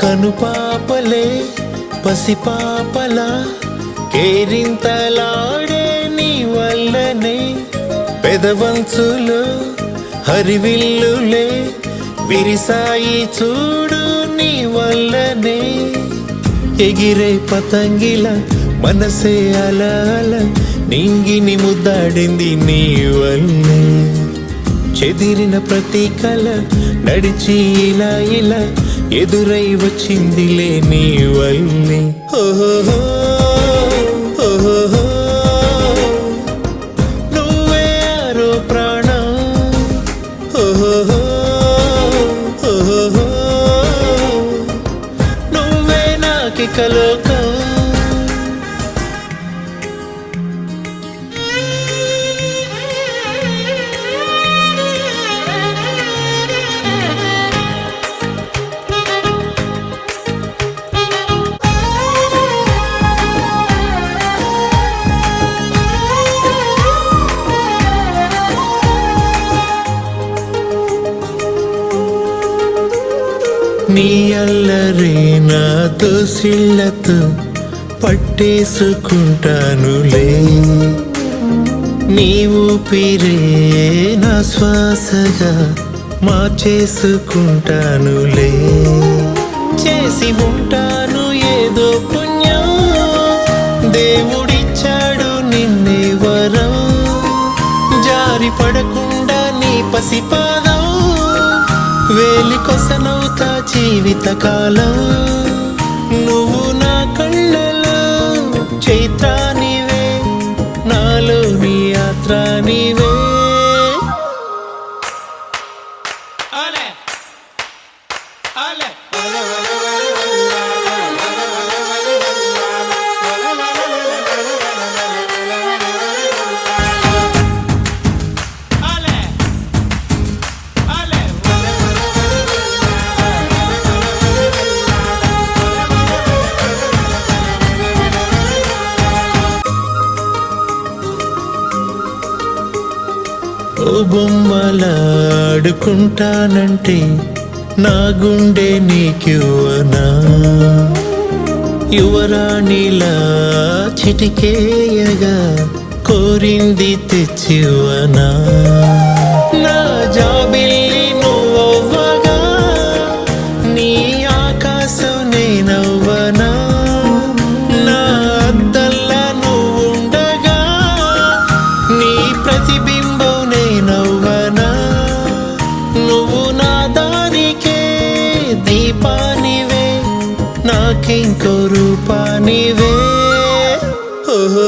కనుపాపలే పసిపాపలా కేరింతలాడే నీ వల్లనే పెదవంచులు హరివిల్లులే విరిసాయి చూడు నీ వల్లనే ఎగిరే పతంగిల మనసే అలా అలా నింగిని ముద్దాడింది నీ వల్లే చెదిరిన ప్రతి కల నడిచి ఇలా ఇలా ఎదురై వచ్చిందిలే నీ వల్లే ఓహో ఓహో నువ్వే ఆరో ప్రాణం ఓహో ఓహో నువ్వే నాకిక లోకం నీ అల్లరే నా దోసిళ్ళతో పట్టేసుకుంటానులే నీ ఊపిరే నా శ్వాసగా మార్చేసుకుంటానులే చేసి ఉంటాను ఏదో పుణ్యం దేవుడిచ్చాడు నిన్నే వరం జారి పడకుండా నీ పసిపాదం వేలి కొసనవుతా జీవితకాలం నువ్వు నా కళ్ళలో చైత్రానివే నాలో నీ యాత్రానివే ఓ బొమ్మలాడుకుంటానంటే నా గుండె నీకివ్వనా యువరాణిలా చిటికేయగా కోరింది తెచ్చివ్వనా నా జాబిల్లి నువ్వవ్వగా నీ ఆకాశం నేనవ్వనా నా అద్దల్లా నువ్వుండగా నీ ప్రతిబింబం నవ్వనా నువ్వు నా దారికే దీపానివే నాకింకో రూపానివే ఓహో